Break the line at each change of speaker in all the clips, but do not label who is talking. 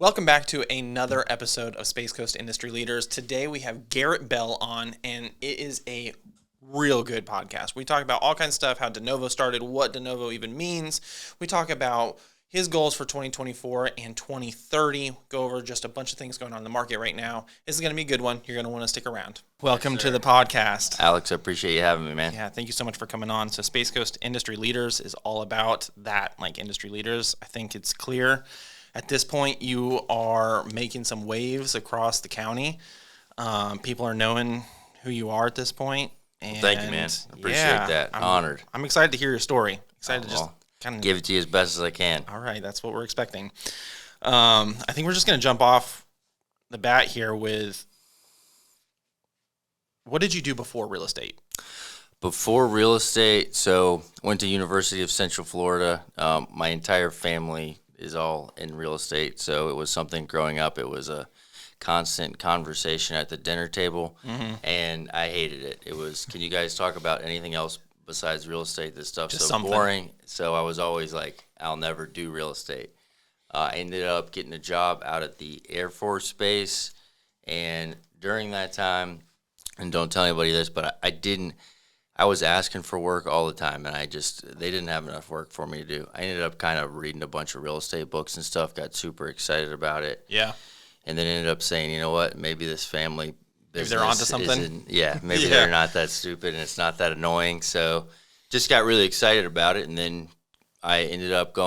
Welcome back to another episode of Space Coast Industry Leaders. Today we have Garrett Bell on, and it is a real good podcast. We talk about all kinds of stuff, how Denovo started, what Denovo even means. We talk about his goals for 2024 and 2030. Go over just a bunch of things going on in the market right now. This is going to be a good one. You're going to want to stick around. Welcome to the podcast.
Alex, I appreciate you having me, man.
Yeah, thank you so much for coming on. So Space Coast Industry Leaders is all about that, like industry leaders. I think it's clear. At this point, you are making some waves across the county. People are knowing who you are at this point. And
thank you, man. Appreciate that. Honored.
I'm excited to hear your story. Excited to just kind of
give it to you as best as I can.
All right, that's what we're expecting. I think we're just going to jump off the bat here with, what did you do before real estate?
Before real estate, so went to University of Central Florida. My entire family is all in real estate, so it was something growing up. It was a constant conversation at the dinner table, and I hated it. It was, can you guys talk about anything else besides real estate? This stuff's so boring. So I was always like, I'll never do real estate. I ended up getting a job out at the Air Force Base, and during that time, and don't tell anybody this, but I was asking for work all the time, and they didn't have enough work for me to do. I ended up kind of reading a bunch of real estate books and stuff, got super excited about it.
Yeah.
And then ended up saying, you know what, maybe this family business
they're onto something.
Maybe they're not that stupid and it's not that annoying. So just got really excited about it, and then I ended up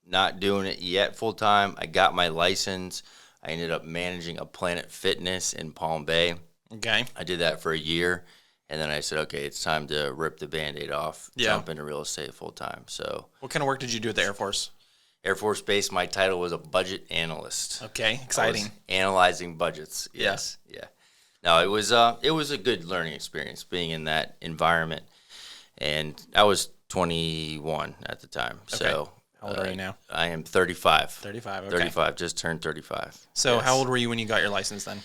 not doing it yet full time. I got my license. I ended up managing a Planet Fitness in Palm Bay.
Okay.
I did that for a year. And then I said, okay, it's time to rip the Band-Aid off, jump into real estate full time. So,
what kind of work did you do at the Air Force?
Air Force Base, my title was a budget analyst.
Okay, exciting.
Analyzing budgets. Yes. Yeah. No, it was a good learning experience being in that environment. And I was 21 at the time. Okay. So,
how old are you now?
I am 35.
35, okay.
35, just turned 35.
So, How old were you when you got your license then?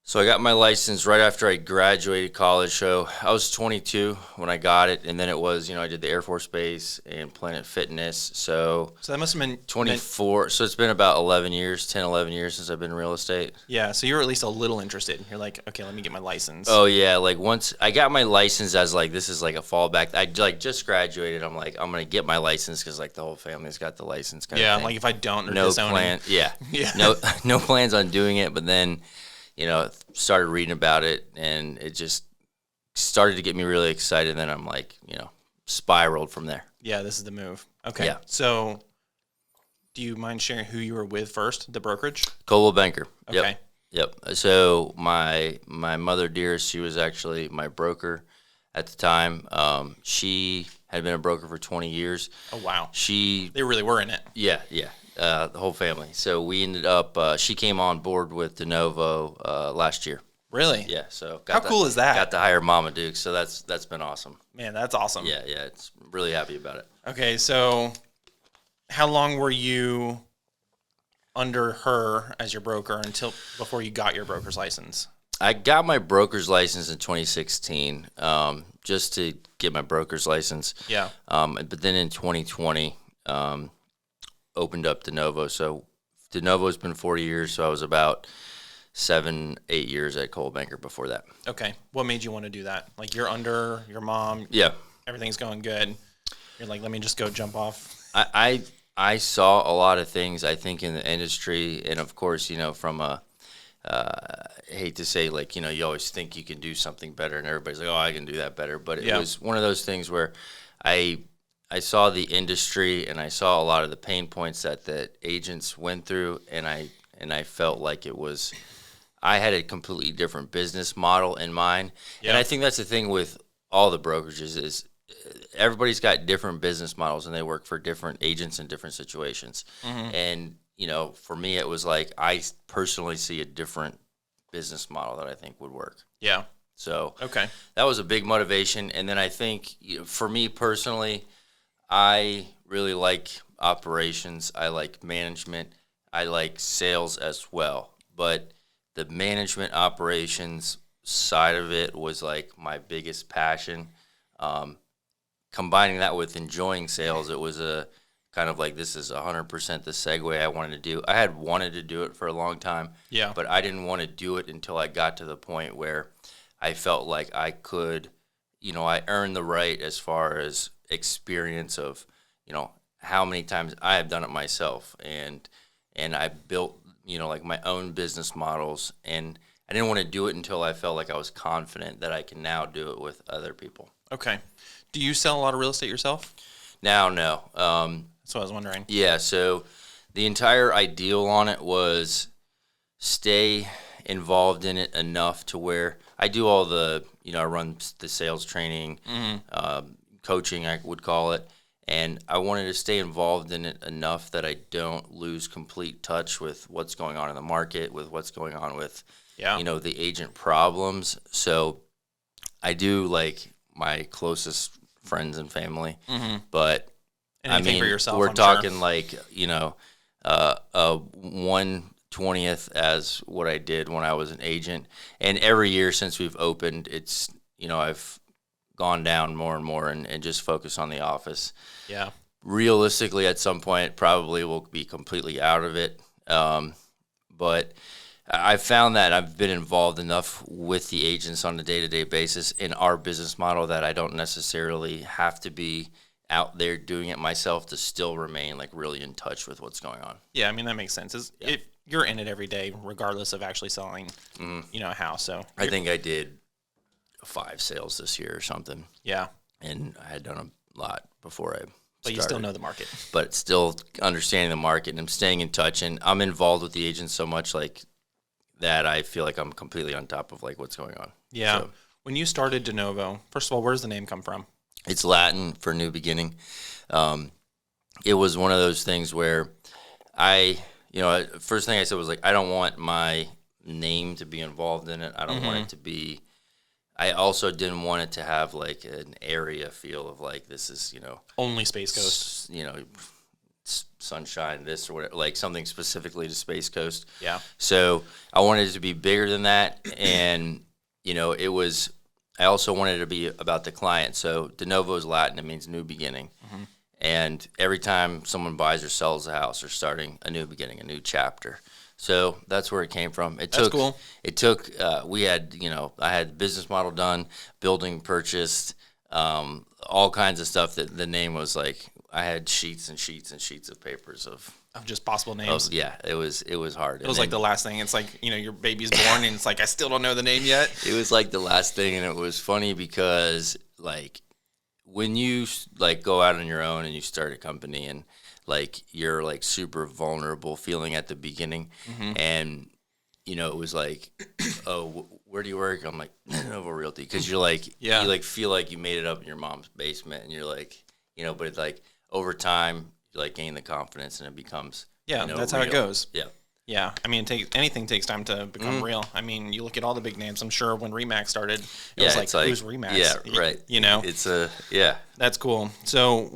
So I got my license right after I graduated college. So I was 22 when I got it, and then it was, I did the Air Force Base and Planet Fitness. So
that must have been
24. So it's been about 11 years since I've been in real estate.
Yeah, so you're at least a little interested. You're like, okay, let me get my license.
Oh, yeah. Like once I got my license as like, this is like a fallback. I just graduated. I'm like, I'm going to get my license because like the whole family's got the license kind of thing.
Yeah, like if I don't,
no plan. Yeah. No plans on doing it, but then started reading about it, and it just started to get me really excited. And then I'm like, spiraled from there.
Yeah, this is the move. Okay.
Yeah.
So do you mind sharing who you were with first, the brokerage?
Coldwell Banker.
Okay.
Yep. So my mother dearest, she was actually my broker at the time. She had been a broker for 20 years.
Oh, wow.
They
really were in it.
Yeah. The whole family. So we ended up, she came on board with Denovo last year.
Really?
Yeah. So
how cool is that?
Got to hire Mama Duke. So that's been awesome.
Man, that's awesome.
Yeah. It's really happy about it.
Okay. So how long were you under her as your broker before you got your broker's license?
I got my broker's license in 2016, just to get my broker's license.
Yeah.
But then in 2020, opened up Denovo. So Denovo's been 40 years, so I was about 7-8 years at Coldwell Banker before that.
Okay. What made you want to do that? Like you're under your mom.
Yeah.
Everything's going good. You're like, let me just go jump off.
I saw a lot of things, I think, in the industry. And, of course, from I hate to say, like, you always think you can do something better. And everybody's like, oh, I can do that better. But it was one of those things where I saw the industry, and I saw a lot of the pain points that the agents went through, and I felt like I had a completely different business model in mind. Yeah. And I think that's the thing with all the brokerages is everybody's got different business models, and they work for different agents in different situations. Mm-hmm. And, for me, it was like I personally see a different business model that I think would work.
Yeah.
So
okay,
that was a big motivation. And then I think for me personally, I really like operations. I like management. I like sales as well. But the management operations side of it was like my biggest passion. Combining that with enjoying sales, it was a kind of like, this is 100% the segue I wanted to do. I had wanted to do it for a long time,
Yeah.
but I didn't want to do it until I got to the point where I felt like I could, I earned the right as far as experience of, how many times I have done it myself, and I built, like my own business models, and I didn't want to do it until I felt like I was confident that I can now do it with other people.
Okay. Do you sell a lot of real estate yourself?
Now, no.
That's what I was wondering.
Yeah, so the entire ideal on it was stay involved in it enough to where I do all the, I run the sales training, coaching, I would call it, and I wanted to stay involved in it enough that I don't lose complete touch with what's going on in the market, with what's going on with, the agent problems. So I do like my closest friends and family, but
Anything for yourself,
we're
I'm
talking
sure.
like, 1/20th as what I did when I was an agent. And every year since we've opened, it's, I've gone down more and more and just focus on the office.
Yeah.
Realistically, at some point, probably will be completely out of it. But I've found that I've been involved enough with the agents on a day-to-day basis in our business model that I don't necessarily have to be out there doing it myself to still remain like really in touch with what's going on.
Yeah, I mean, that makes sense. If you're in it every day, regardless of actually selling, a house. So
I think I did 5 sales this year or something.
Yeah.
And I had done a lot before I started.
But you still know the market.
But still understanding the market, and I'm staying in touch, and I'm involved with the agents so much like that I feel like I'm completely on top of like what's going on.
Yeah.
So,
When you started Denovo, first of all, where does the name come from?
it's Latin for new beginning. It was one of those things where first thing I said was like, I don't want my name to be involved in it. I don't want it to be, I also didn't want it to have like an area feel of like, this is,
Only Space Coast.
sunshine, this or whatever, like something specifically to Space Coast.
Yeah.
So I wanted it to be bigger than that. And, I also wanted it to be about the client. So Denovo is Latin. It means new beginning. And every time someone buys or sells a house, they're starting a new beginning, a new chapter. So that's where it came from.
That's cool.
It took, we had, I had the business model done, building purchased, all kinds of stuff that the name was like, I had sheets and sheets and sheets of papers of
just possible names.
it was hard.
It was like the last thing. It's like, your baby's born and it's like, I still don't know the name yet.
It was like the last thing, and it was funny because like when you like go out on your own and you start a company and like you're like super vulnerable feeling at the beginning, and it was like, oh, where do you work? I'm like, Denovo Realty, because you're like, you like feel like you made it up in your mom's basement, and you're like, but it's like over time you like gain the confidence and it becomes
that's how
real.
it goes.
Yeah.
I mean, anything takes time to become real. I mean, you look at all the big names. I'm sure when Remax started, it was like, who's Remax?
Yeah, right. It's
That's cool. So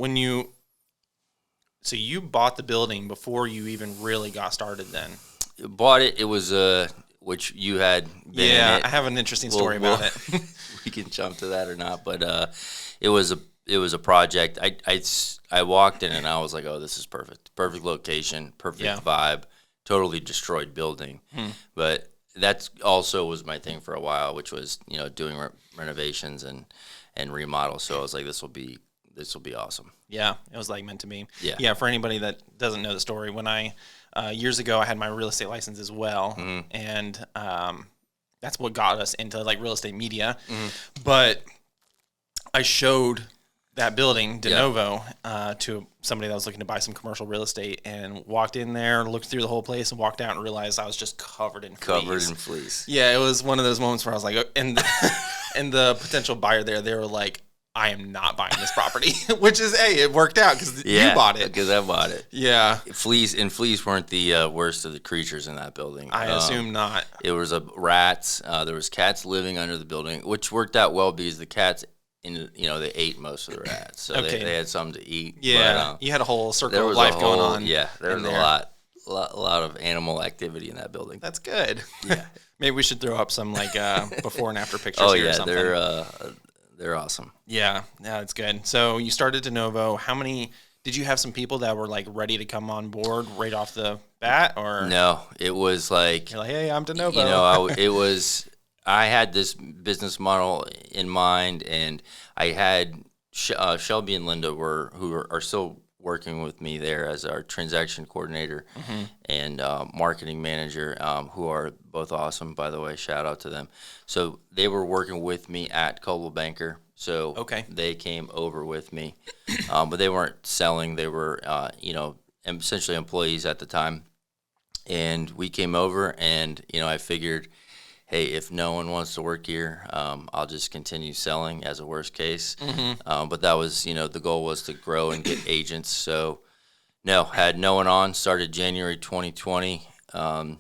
you bought the building before you even really got started then?
Bought it. It was which you had been in it.
I have an interesting story about it.
We can jump to that or not, but it was a project. I walked in and I was like, oh, this is perfect location, perfect vibe, totally destroyed building. But that's also was my thing for a while, which was doing renovations and remodels. So I was like, this will be awesome.
Yeah, it was like meant to be.
Yeah.
For anybody that doesn't know the story, when I years ago I had my real estate license as well, and that's what got us into like real estate media. But I showed that building, Denovo, to somebody that was looking to buy some commercial real estate, and walked in there, looked through the whole place, and walked out and realized I was just covered in fleas. Yeah, it was one of those moments where I was like, and the potential buyer there, they were like, I am not buying this property, which is, it worked out because you bought it.
Because I bought it.
Yeah.
Fleas weren't the worst of the creators in that building.
I assume not.
It was rats. There was cats living under the building, which worked out well because the cats, they ate most of the rats. So they had something to eat.
Yeah.
But,
you had a whole circle of life going on.
Yeah. There was a lot of animal activity in that building.
That's good.
Yeah.
Maybe we should throw up some like before and after pictures here or something.
They're awesome.
Yeah, it's good. So you started Denovo. How many Did you have some people that were like ready to come on board right off the bat, or
No, it was like,
you're like, hey, I'm Denovo?
I had this business model in mind, and I had Shelby and Linda who are still working with me there as our transaction coordinator and marketing manager, who are both awesome, by the way. Shout out to them. So they were working with me at Coldwell Banker. So
Okay.
they came over with me, but they weren't selling. They were, essentially employees at the time. And we came over, and I figured, hey, if no one wants to work here, I'll just continue selling as a worst case. But that was, the goal was to grow and get agents. So, no, had no one on, started January 2020. And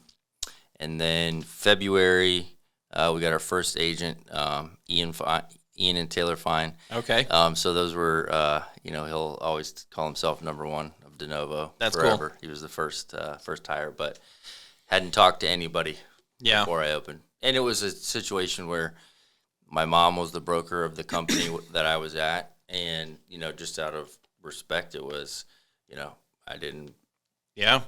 then February, we got our first agent, Ian and Taylor Fine.
Okay.
So those were, he'll always call himself number one of Denovo.
That's
forever.
cool.
He was the first hire, but hadn't talked to anybody before I opened. And it was a situation where my mom was the broker of the company that I was at, and just out of respect, it was, I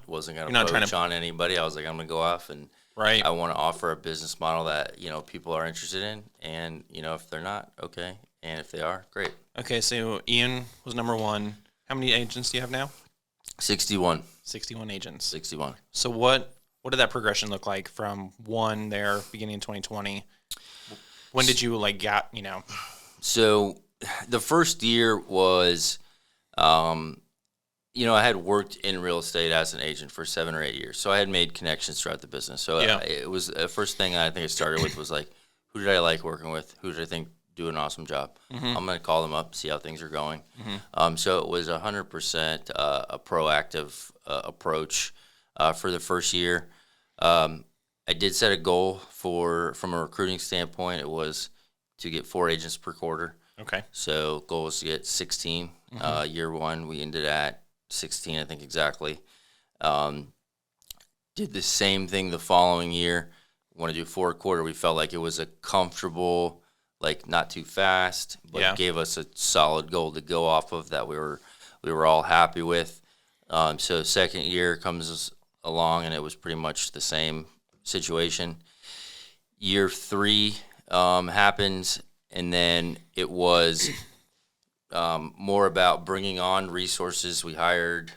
wasn't going to poach on anybody. I was like, I'm going to go off and I want to offer a business model that people are interested in, and if they're not, okay, and if they are, great.
Okay, so Ian was number one. How many agents do you have now?
61.
61 agents.
61.
So what did that progression look like from one there beginning in 2020? When did you
So the first year was, I had worked in real estate as an agent for 7 or 8 years. So I had made connections throughout the business. So it was the first thing I think I started with was like, who did I like working with? Who did I think do an awesome job? I'm going to call them up, see how things are going. So it was 100% a proactive approach for the first year. I did set a goal from a recruiting standpoint. It was to get 4 agents per quarter.
Okay.
So goal was to get 16. Year one, we ended at 16, I think exactly. Did the same thing the following year. Want to do 4 a quarter. We felt like it was a comfortable, like not too fast, but gave us a solid goal to go off of that we were all happy with. So second year comes along, and it was pretty much the same situation. Year 3 happens, and then it was more about bringing on resources. We hired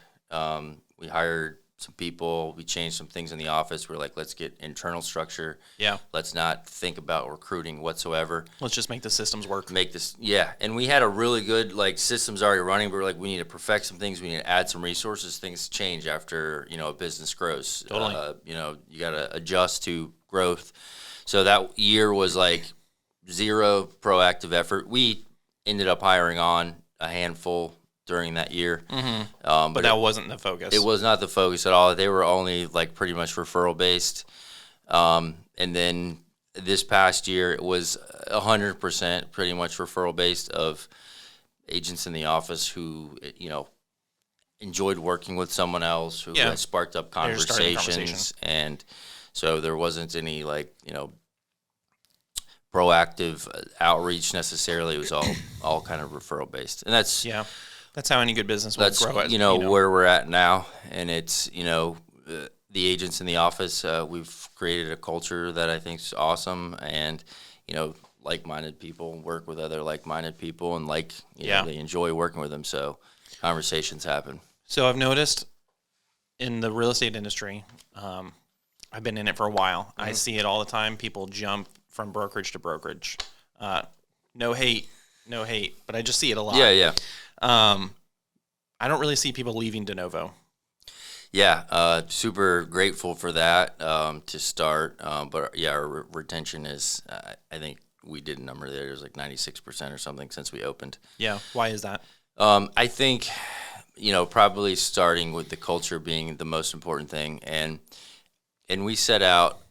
some people. We changed some things in the office. We're like, let's get internal structure.
Yeah.
Let's not think about recruiting whatsoever.
Let's just make the systems work.
And we had a really good systems already running, but we're like, we need to perfect some things. We need to add some resources. Things change after a business grows.
Totally.
You got to adjust to growth. So that year was like 0 proactive effort. We ended up hiring on a handful during that year.
But that wasn't the focus.
It was not the focus at all. They were only pretty much referral based. And then this past year, it was 100% pretty much referral based of agents in the office who, enjoyed working with someone else who had sparked up conversations. And so there wasn't any proactive outreach necessarily. It was all kind of referral based. And that's
how any good business will grow.
Where we're at now, and it's the agents in the office. We've created a culture that I think is awesome, and like-minded people work with other like-minded people, and they enjoy working with them. So conversations happen.
So I've noticed in the real estate industry, I've been in it for a while. I see it all the time. People jump from brokerage to brokerage. No hate, but I just see it a lot.
Yeah.
I don't really see people leaving Denovo.
Yeah, super grateful for that to start. But our retention is, I think we did a number there. It was like 96% or something since we opened.
Yeah, why is that?
I think, probably starting with the culture being the most important thing. And we set out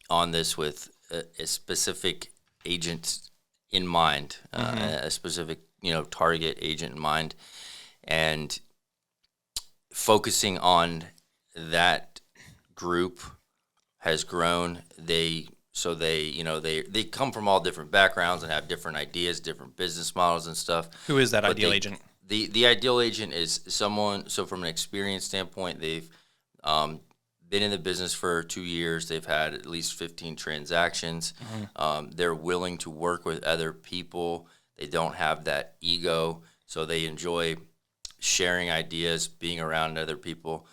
on this with a specific agent in mind, a specific, target agent in mind, and focusing on that group has grown. They come from all different backgrounds and have different ideas, different business models and stuff.
Who is that ideal agent?
The ideal agent is someone. So from an experience standpoint, they've been in the business for 2 years. They've had at least 15 transactions. They're willing to work with other people. They don't have that ego, so they enjoy sharing ideas, being around other people.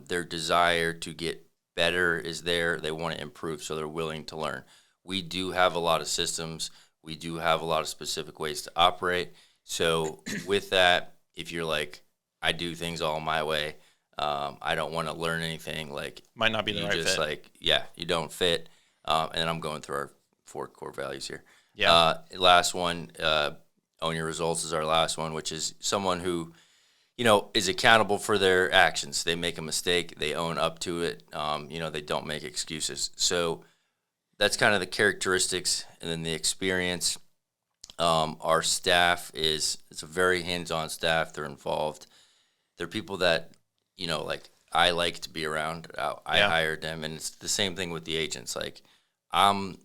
Their desire to get better is there. They want to improve, so they're willing to learn. We do have a lot of systems. We do have a lot of specific ways to operate. So with that, if you're like, I do things all my way, I don't want to learn anything, like
Might not be the
you
right
just
fit.
like, yeah, you don't fit. And I'm going through our 4 core values here.
Yeah.
Last one, own your results is our last one, which is someone who, is accountable for their actions. They make a mistake, they own up to it. They don't make excuses. So that's kind of the characteristics, and then the experience. Our staff it's a very hands-on staff. They're involved. They're people that, like I like to be around. I hired them, and it's the same thing with the agents. Like and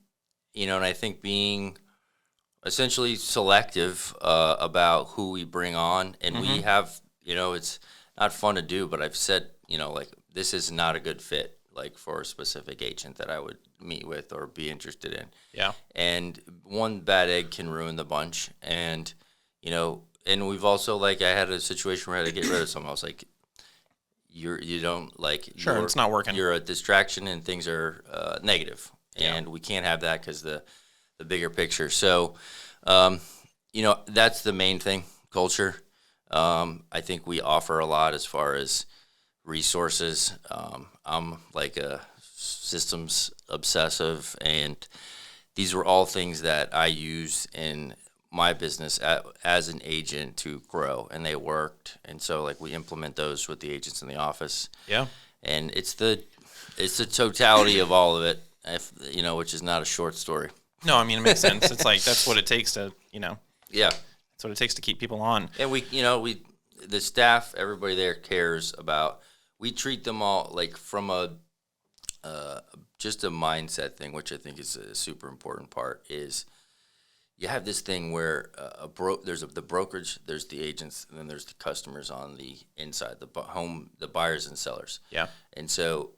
I think being essentially selective about who we bring on, and we have, it's not fun to do, but I've said, like this is not a good fit, like for a specific agent that I would meet with or be interested in.
Yeah.
And one bad egg can ruin the bunch. And, and we've also, like, I had a situation where I had to get rid of someone. I was like, you don't, like,
Sure, it's not working.
You're a distraction and things are negative. And we can't have that because the bigger picture. So, that's the main thing, culture. I think we offer a lot as far as resources. I'm like a systems obsessive, and these were all things that I used in my business as an agent to grow, and they worked. And so, like, we implement those with the agents in the office.
Yeah.
And it's the totality of all of it, which is not a short story.
No, I mean, it makes sense. It's like, that's what it takes to,
Yeah.
that's what it takes to keep people on.
And the staff, everybody there cares about. We treat them all like from just a mindset thing, which I think is a super important part. Is you have this thing where there's the brokerage, there's the agents, and then there's the customers on the inside, the buyers and sellers.
Yeah.
And so,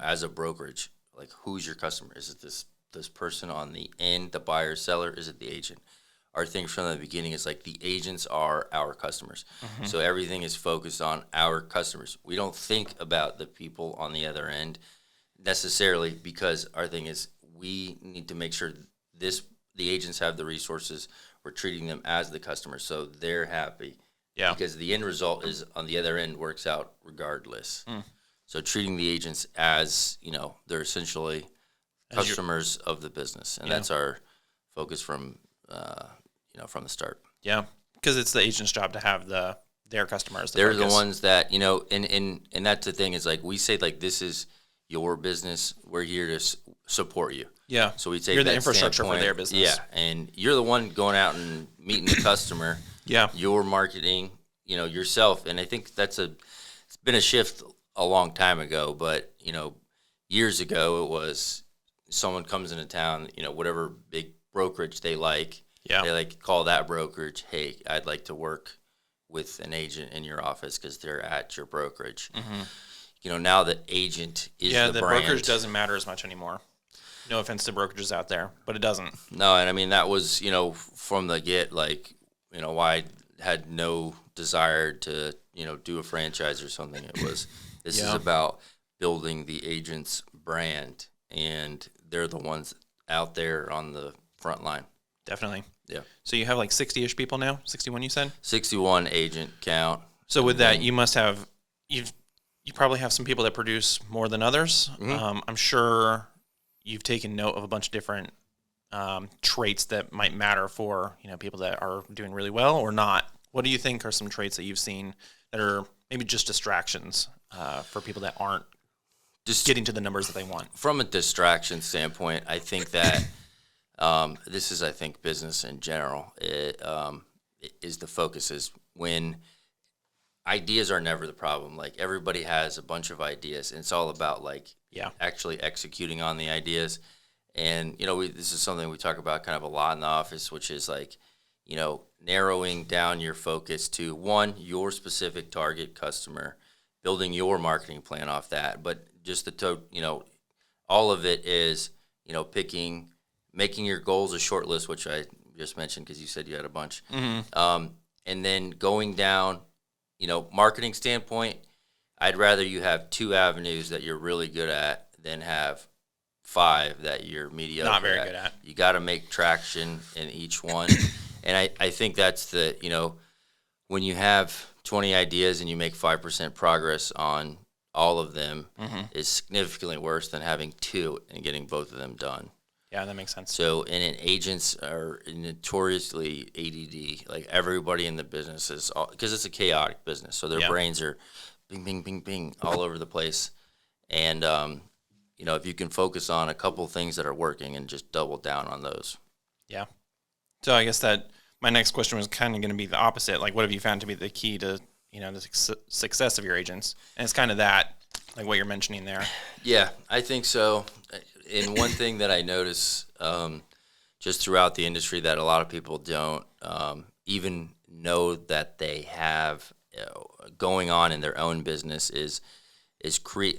as a brokerage, like, who's your customer? Is it this person on the end, the buyer, seller? Is it the agent? Our thing from the beginning is like the agents are our customers. So everything is focused on our customers. We don't think about the people on the other end necessarily, because our thing is we need to make sure the agents have the resources. We're treating them as the customer, so they're happy.
Yeah.
Because the end result is on the other end works out regardless. So treating the agents as, they're essentially customers of the business, and that's our focus from from the start.
Yeah. Because it's the agent's job to have their customers.
They're the ones that, and that's the thing is, like, we say, like, this is your business. We're here to support you.
Yeah.
So we take
You're the
that
infrastructure for
standpoint.
their business.
Yeah. And you're the one going out and meeting the customer.
Yeah.
You're marketing, yourself. And I think it's been a shift a long time ago, but, years ago it was someone comes into town, whatever big brokerage they like.
Yeah.
They call that brokerage, hey, I'd like to work with an agent in your office because they're at your brokerage. Now the agent is the brand.
Brokerage doesn't matter as much anymore. No offense to brokerages out there, but it doesn't.
No, and I mean, that was, from the get, why I had no desire to, do a franchise or something. It was, this is about building the agent's brand, and they're the ones out there on the front line.
Definitely.
Yeah.
So you have 60-ish people now? 61, you said?
61 agent count.
So with that, you must have, you probably have some people that produce more than others. I'm sure you've taken note of a bunch of different traits that might matter for, people that are doing really well or not. What do you think are some traits that you've seen that are maybe just distractions for people that aren't just getting to the numbers that they want?
From a distraction standpoint, I think that this is, business in general. It is the focus is when ideas are never the problem. Like, everybody has a bunch of ideas, and it's all about actually executing on the ideas. And this is something we talk about kind of a lot in the office, which is narrowing down your focus to one, your specific target customer, building your marketing plan off that. But just all of it is, making your goals a short list, which I just mentioned because you said you had a bunch. And then going down, marketing standpoint, I'd rather you have 2 avenues that you're really good at than have 5 that you're mediocre
Not very good at.
You got to make traction in each one. And I think that's when you have 20 ideas and you make 5% progress on all of them is significantly worse than having 2 and getting both of them done.
Yeah, that makes sense.
So, and agents are notoriously ADD. Like everybody in the business is, because it's a chaotic business. So their brains are bing, bing, bing, bing all over the place. And, if you can focus on a couple things that are working and just double down on those.
Yeah. So I guess that my next question was kind of going to be the opposite. Like, what have you found to be the key to, the success of your agents? And it's kind of that, like what you're mentioning there.
Yeah, I think so. And one thing that I notice just throughout the industry that a lot of people don't even know that they have going on in their own business is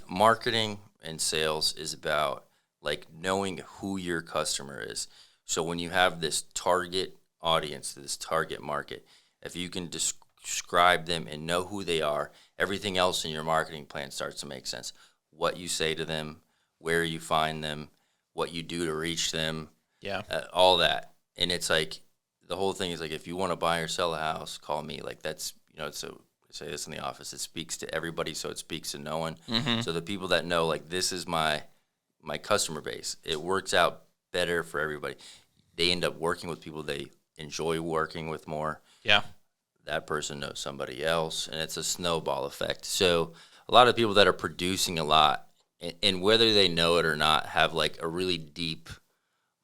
marketing and sales is about like knowing who your customer is. So when you have this target audience, this target market, if you can describe them and know who they are, everything else in your marketing plan starts to make sense. What you say to them, where you find them, what you do to reach them, all that. And it's like the whole thing is like if you want to buy or sell a house, call me. Like that's so say this in the office. It speaks to everybody, so it speaks to no one. So the people that know like this is my customer base, it works out better for everybody. They end up working with people they enjoy working with more.
Yeah,
that person knows somebody else, and it's a snowball effect. So a lot of people that are producing a lot, and whether they know it or not, have like a really deep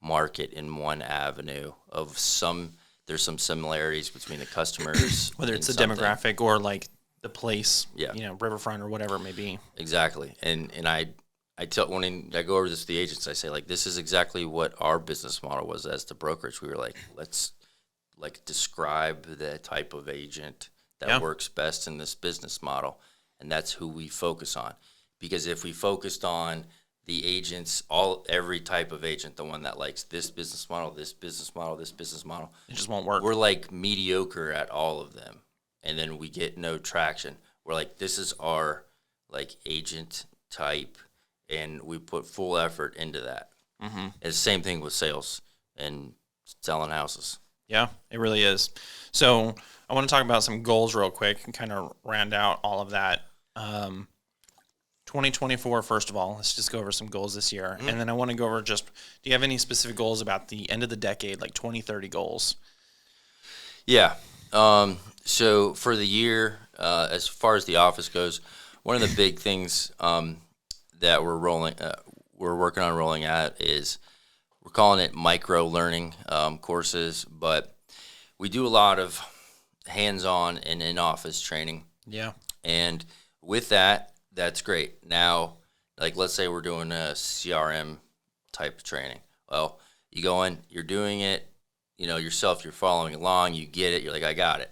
market in one avenue of there's some similarities between the customers.
Whether it's the demographic or like the place, riverfront or whatever it may be.
Exactly. And I tell when I go over this to the agents, I say like, this is exactly what our business model was as the brokerage. We were like, let's like describe the type of agent that works best in this business model. And that's who we focus on. Because if we focused on the agents, every type of agent, the one that likes this business model, this business model, this business model,
it just won't work.
We're like mediocre at all of them, and then we get no traction. We're like, this is our like agent type, and we put full effort into that. It's the same thing with sales and selling houses.
Yeah, it really is. So I want to talk about some goals real quick and kind of round out all of that. 2024, first of all, let's just go over some goals this year. And then I want to go over do you have any specific goals about the end of the decade, like 2030 goals?
Yeah. So for the year, as far as the office goes, one of the big things that we're working on rolling out is we're calling it micro learning courses, but we do a lot of hands-on and in-office training.
Yeah.
And with that, that's great. Now, like let's say we're doing a CRM type of training. Well, you go in, you're doing it, yourself, you're following along, you get it, you're like, I got it.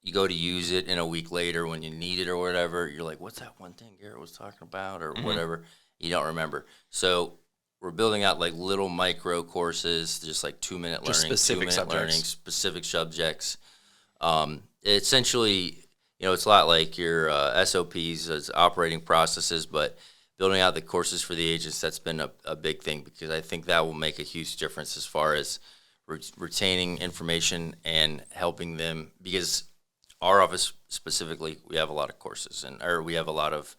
You go to use it, and a week later when you need it or whatever, you're like, what's that one thing Garrett was talking about or whatever? You don't remember. So we're building out like little micro courses, just like 2-minute learning,
specific
2-minute
subjects.
learning, specific subjects. Essentially, it's a lot like your SOPs as operating processes, but building out the courses for the agents, that's been a big thing because I think that will make a huge difference as far as retaining information and helping them, because our office specifically, we have a lot of courses or we have a lot of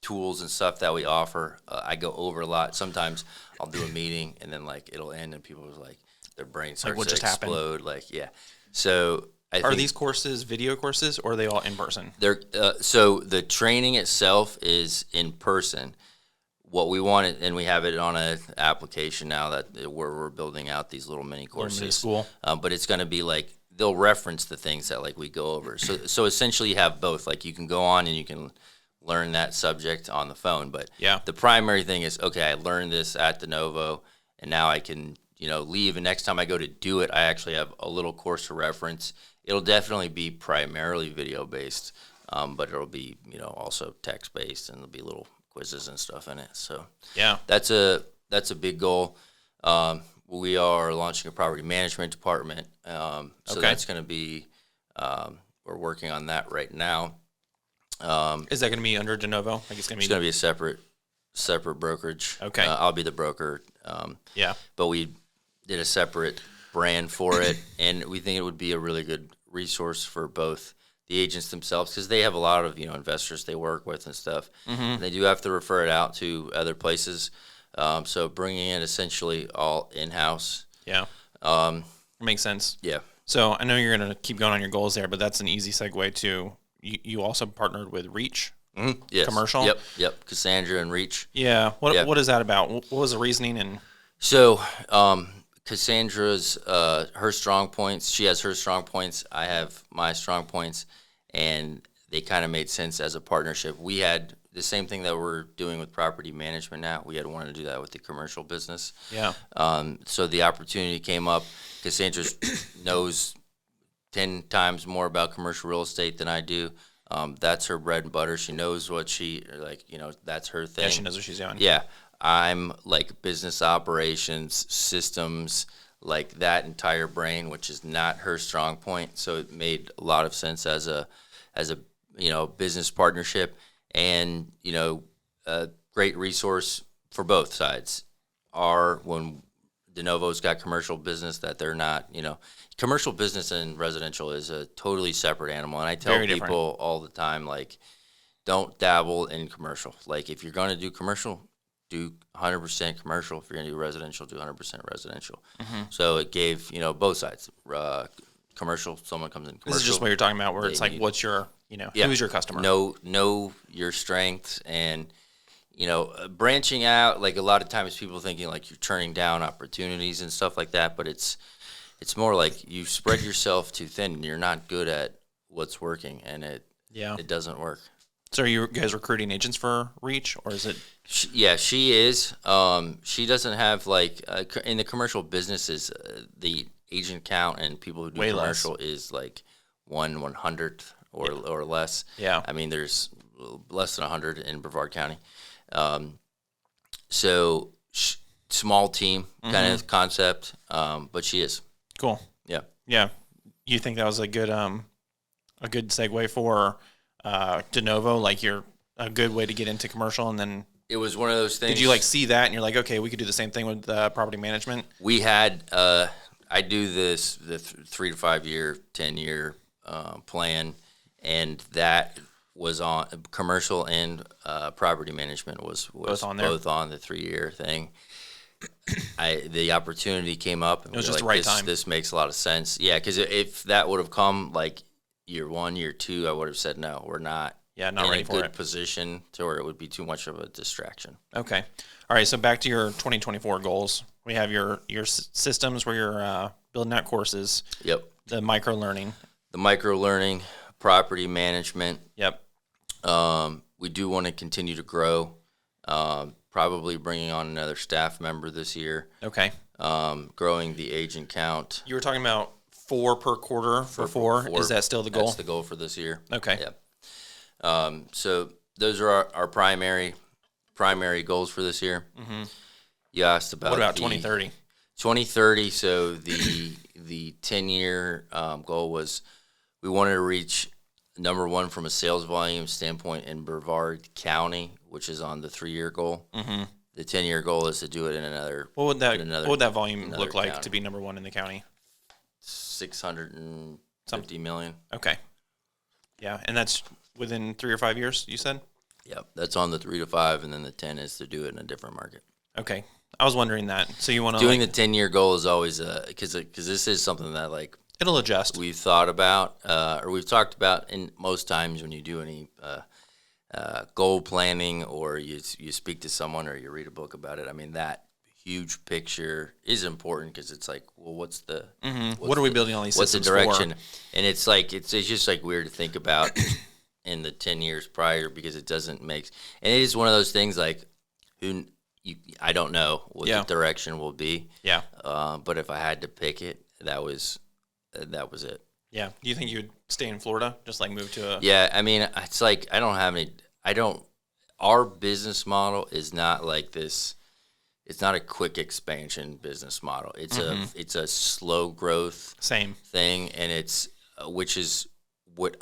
tools and stuff that we offer. I go over a lot. Sometimes I'll do a meeting and then like it'll end and people are like, their brain starts to explode. Like, yeah. So
are these courses video courses or are they all in person?
They're so the training itself is in person. What we want, and we have it on an application now where we're building out these little mini courses.
Mini school.
But it's going to be like they'll reference the things that like we go over. So essentially, you have both. Like you can go on and you can learn that subject on the phone. But the primary thing is, okay, I learned this at Denovo, and now I can leave, and next time I go to do it, I actually have a little course to reference. It'll definitely be primarily video based, but it'll be also text based, and there'll be little quizzes and stuff in it. So
yeah,
that's a big goal. We are launching a property management department, so that's going to be we're working on that right now.
Is that going to be under Denovo? Like it's going to
be a separate brokerage.
Okay,
I'll be the broker.
Yeah,
but we did a separate brand for it, and we think it would be a really good resource for both the agents themselves, because they have a lot of investors they work with and stuff. And they do have to refer it out to other places. So bringing it essentially all in-house.
Yeah, makes sense.
Yeah.
So I know you're going to keep going on your goals there, but that's an easy segue to you also partnered with Reach.
Yes.
Commercial.
Yep. Cassandra and Reach.
Yeah. What is that about? What was the reasoning? And
so Cassandra's her strong points. She has her strong points. I have my strong points, and they kind of made sense as a partnership. We had the same thing that we're doing with property management now. We had wanted to do that with the commercial business.
Yeah.
So the opportunity came up. Cassandra knows 10 times more about commercial real estate than I do. That's her bread and butter. She knows what that's her thing.
Yeah, she knows what she's doing.
Yeah. I'm like business operations, systems, like that entire brain, which is not her strong point. So it made a lot of sense as a business partnership, and a great resource for both sides. When Denovo's got commercial business that they're not, commercial business and residential is a totally separate animal. And I tell people all the time, like, don't dabble in commercial. Like, if you're going to do commercial, do 100% commercial. If you're going to do residential, do 100% residential. So it gave, both sides. Commercial, someone comes in commercial.
This is just what you're talking about, where it's like, what's your, who's your customer?
Know your strengths, and, branching out, like a lot of times people thinking like you're turning down opportunities and stuff like that, but it's more like you spread yourself too thin and you're not good at what's working, and it doesn't work.
So are you guys recruiting agents for Reach, or is it?
She is. She doesn't have in the commercial businesses, the agent count and people who do
Way
commercial
less.
is like 1/100th or less.
Yeah.
I mean, there's less than 100 in Brevard County. So small team kind of concept, but she is.
Cool.
Yeah.
Yeah. You think that was a good segue for Denovo? Like, you're a good way to get into commercial, and then
it was one of those things.
Did you see that and you're like, okay, we could do the same thing with property management?
We had I do the 3 to 5 year, 10-year plan, and that was on commercial and property management was
both on there?
Both on the 3-year thing. The opportunity came up, and
it was just the right time.
This makes a lot of sense. Yeah, because if that would have come like year 1, year 2, I would have said no, we're not.
Yeah, not ready for it.
In a good position to where it would be too much of a distraction.
Okay. All right, so back to your 2024 goals. We have your systems where you're building out courses.
Yep.
The micro-learning.
Property management.
Yep.
We do want to continue to grow, probably bringing on another staff member this year.
Okay.
Growing the agent count.
You were talking about 4 per quarter for 4. Is that still the goal?
That's the goal for this year.
Okay.
Yep. So those are our primary goals for this year. Mm-hmm. You asked about
what about 2030?
2030. So the 10-year goal was we wanted to reach number 1 from a sales volume standpoint in Brevard County, which is on the 3-year goal. Mm-hmm. The 10-year goal is to do it in another.
What would that volume look like
county.
To be number 1 in the county?
650 million.
Okay. Yeah, and that's within 3 or 5 years, you said?
Yep, that's on the 3 to 5, and then the 10 is to do it in a different market.
Okay, I was wondering that. So you want to
doing the 10-year goal is always because this is something that
it'll adjust.
We've thought about or we've talked about, in most times when you do any goal planning or you speak to someone or you read a book about it. I mean, that huge picture is important because it's like, well, what's the
what are we building all these systems for?
What's the direction? And it's like it's just like weird to think about in the 10 years prior because it doesn't make. And it is one of those things like who I don't know what
Yeah.
the direction will be.
Yeah.
But if I had to pick it, that was it.
Yeah. Do you think you would stay in Florida? Just like move to a.
Yeah, I mean, it's like I don't have any. I don't. Our business model is not like this. It's not a quick expansion business model. It's a slow growth
Same.
thing, and it's which is what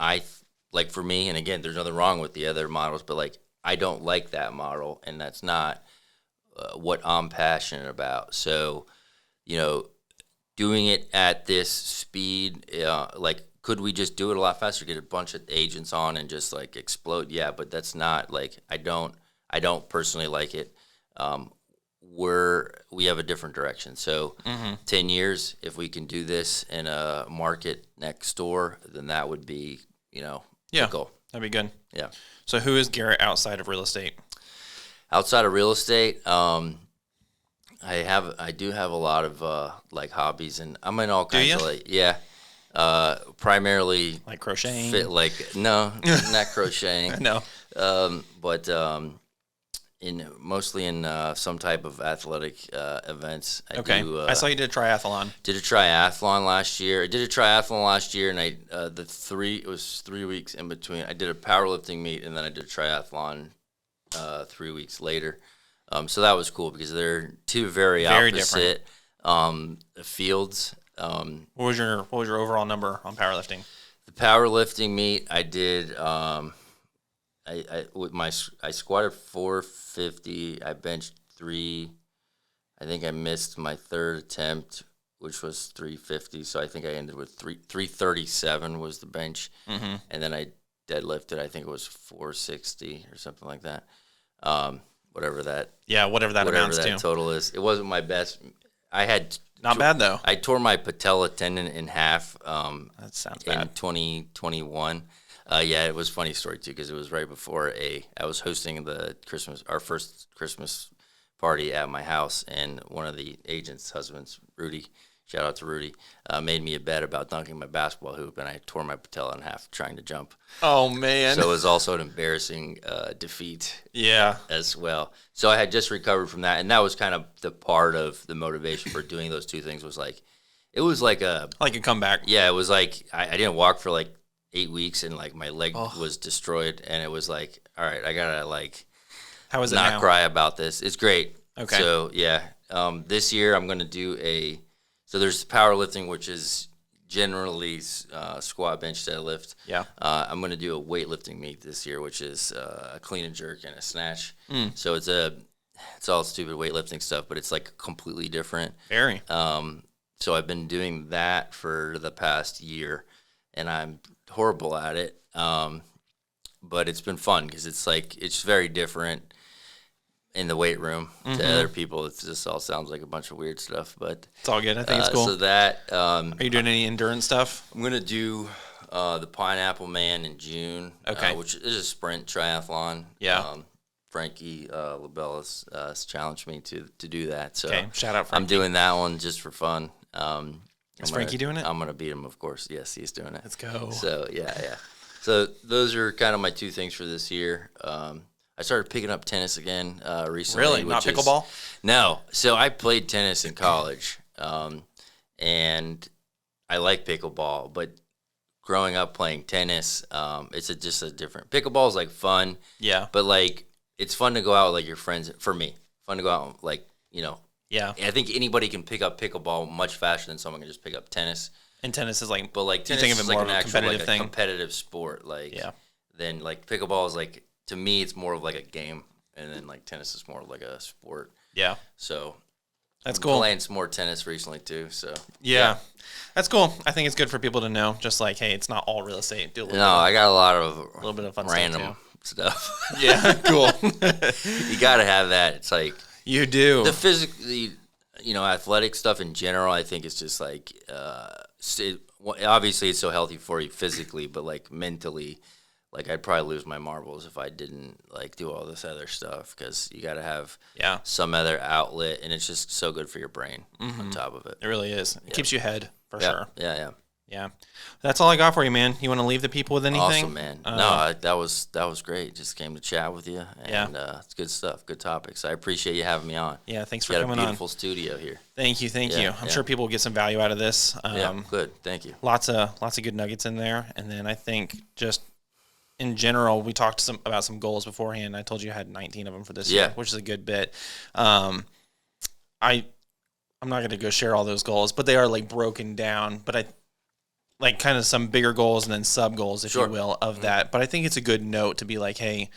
like for me. And again, there's nothing wrong with the other models, but like I don't like that model, and that's not what I'm passionate about. So, doing it at this speed, like could we just do it a lot faster, get a bunch of agents on and just like explode? Yeah, but that's not like I don't personally like it. We have a different direction. So 10 years, if we can do this in a market next door, then that would be, the goal.
That'd be good.
Yeah.
So who is Garrett outside of real estate?
Outside of real estate, I do have a lot of like hobbies, and I'm in all kinds of like primarily
Like crocheting?
No, not crocheting.
No.
But mostly in some type of athletic events.
I saw you did a triathlon.
Did a triathlon last year. I did a triathlon last year, and it was 3 weeks in between. I did a powerlifting meet, and then I did a triathlon 3 weeks later. So that was cool because they're two very opposite fields.
What was your overall number on powerlifting?
The powerlifting meet I did. I squatted 450. I benched 3. I think I missed my third attempt, which was 350. So I think I ended with 337 was the bench, and then I deadlifted. I think it was 460 or something like that. Whatever that
amounts to.
Total is. It wasn't my best. I had
not bad though.
I tore my patella tendon in half.
That sounds bad.
In 2021. Yeah, it was a funny story too because it was right before I was hosting our first Christmas party at my house, and one of the agents' husbands, Rudy, shout out to Rudy, made me a bet about dunking my basketball hoop, and I tore my patella in half trying to jump.
Oh man!
So it was also an embarrassing defeat.
Yeah.
As well. So I had just recovered from that, and that was kind of the part of the motivation for doing those two things was like, it was like a
comeback.
Yeah, it was like I didn't walk for like 8 weeks, and like my leg was destroyed, and it was like, all right, I gotta like,
how is it
not
now?
Cry about this. It's great.
Okay.
So yeah, this year I'm gonna do so there's powerlifting, which is generally squat, bench, deadlift.
Yeah.
I'm gonna do a weightlifting meet this year, which is a clean and jerk and a snatch. So it's all stupid weightlifting stuff, but it's like completely different.
Very.
So I've been doing that for the past year, and I'm horrible at it, but it's been fun because it's very different in the weight room to other people. It just all sounds like a bunch of weird stuff, but
it's all good. I think it's cool.
So that
are you doing any endurance stuff?
I'm gonna do the Pineapple Man in June, which is a sprint triathlon.
Yeah.
Frankie LaBelle has challenged me to do that, so
shout out Frankie.
I'm doing that one just for fun.
Is Frankie doing it?
I'm going to beat him, of course. Yes, he's doing it.
Let's go.
So, yeah. So those are kind of my two things for this year. I started picking up tennis again recently.
Really? Not pickleball?
No. So I played tennis in college, and I like pickleball. But growing up playing tennis, it's just a different – pickleball is, like, fun.
Yeah.
But, like, it's fun to go out with, like, your friends. For me, fun to go out, like,
Yeah.
I think anybody can pick up pickleball much faster than someone can just pick up tennis.
And tennis is like,
but like tennis
you think of it
is
more
like
of
an
a
actual
competitive thing.
Competitive sport. Like, then like pickleball is like, to me, it's more of like a game, and then like tennis is more like a sport.
Yeah.
So
that's
I'm
cool.
Playing some more tennis recently too. So
yeah, that's cool. I think it's good for people to know. Just like, hey, it's not all real estate. Do a little
I got a
little bit of fun
random stuff.
Yeah, cool.
You got to have that. It's like
you do
the physically. Athletic stuff in general, I think it's just like, obviously it's so healthy for you physically, but like mentally, like I'd probably lose my marbles if I didn't like do all this other stuff because you got to have some other outlet, and it's just so good for your brain on top of it.
It really is. It keeps you ahead for sure.
Yeah.
Yeah. That's all I got for you, man. You want to leave the people with anything?
Awesome, man. That was great. Just came to chat with you, and it's good stuff, good topics. I appreciate you having me on.
Yeah, thanks for
You got
coming
a
on.
beautiful studio here.
Thank you. I'm sure people will get some value out of this.
Good. Thank you.
Lots of good nuggets in there, and then I think just in general, we talked about some goals beforehand. I told you I had 19 of them for this year, which is a good bit. I'm not going to go share all those goals, but they are like broken down. But I like kind of some bigger goals and then sub goals, if you will, of that. But I think it's a good note to be like, hey,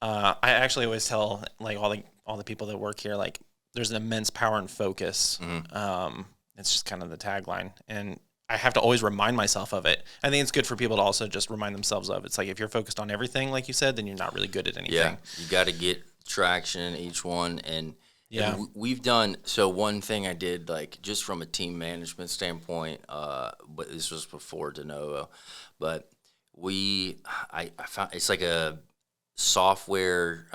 I actually always tell like all the people that work here, like there's an immense power and focus. It's just kind of the tagline, and I have to always remind myself of it. I think it's good for people to also just remind themselves of. It's like if you're focused on everything, like you said, then you're not really good at anything.
Yeah, you got to get traction in each one, and we've done. So one thing I did, like just from a team management standpoint, but this was before Denovo, but I found it's like a software.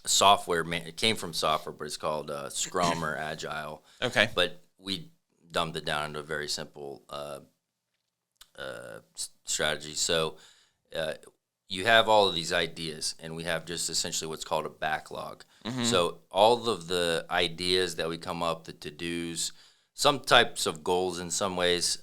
It came from software, but it's called Scrum or Agile.
Okay.
But we dumbed it down into a very simple strategy. So you have all of these ideas, and we have just essentially what's called a backlog. So all of the ideas that we come up, the to-dos, some types of goals in some ways,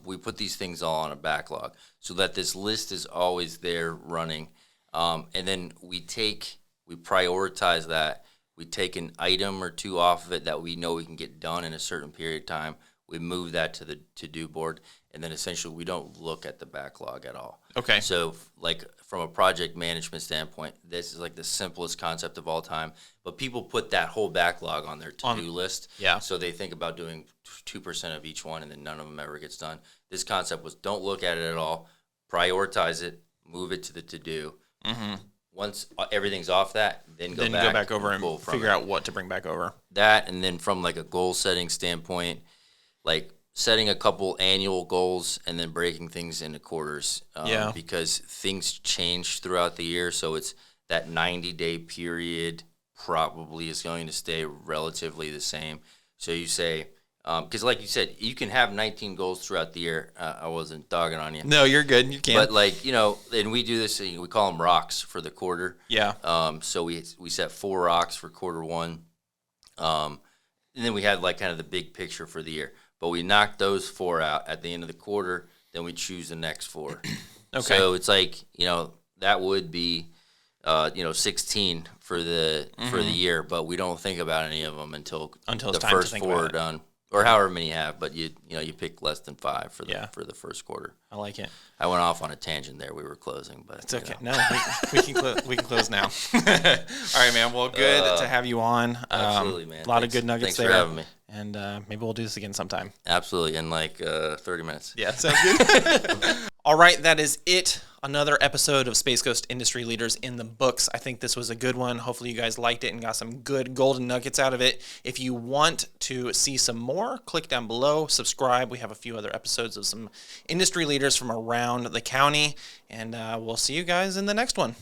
we put these things all on a backlog so that this list is always there running. And then we prioritize that. We take an item or two off of it that we know we can get done in a certain period of time. We move that to the to-do board, and then essentially we don't look at the backlog at all.
Okay.
So, like from a project management standpoint, this is like the simplest concept of all time. But people put that whole backlog on their to-do list.
Yeah.
So they think about doing 2% of each one, and then none of them ever gets done. This concept was don't look at it at all, prioritize it, move it to the to-do. Once everything's off that, then go back
over and figure out what to bring back over.
That, and then from like a goal setting standpoint, like setting a couple annual goals and then breaking things into quarters. Because things change throughout the year, so it's that 90-day period probably is going to stay relatively the same. So you say, because like you said, you can have 19 goals throughout the year. I wasn't dogging on you.
No, you're good. You can.
But like, and we do this, we call them rocks for the quarter.
Yeah.
So we set 4 rocks for quarter one. And then we had like kind of the big picture for the year. But we knocked those 4 out at the end of the quarter, then we choose the next 4.
Okay.
So it's like, that would be 16 for the year, but we don't think about any of them until
it's
the
time
first
to think
4
about
are
it.
done. Or however many you have, but you pick less than 5 for the first quarter.
I like it.
I went off on a tangent there. We were closing, but
it's okay. No, we can close now. All right, man. Well, good to have you on.
Absolutely, man.
A lot of good nuggets
there. Thanks for having me.
And maybe we'll do this again sometime.
Absolutely, in like 30 minutes.
Yeah, sounds good. All right, that is it. Another episode of Space Coast Industry Leaders in the books. I think this was a good one. Hopefully you guys liked it and got some good golden nuggets out of it. If you want to see some more, click down below, subscribe. We have a few other episodes of some industry leaders from around the county, and we'll see you guys in the next one.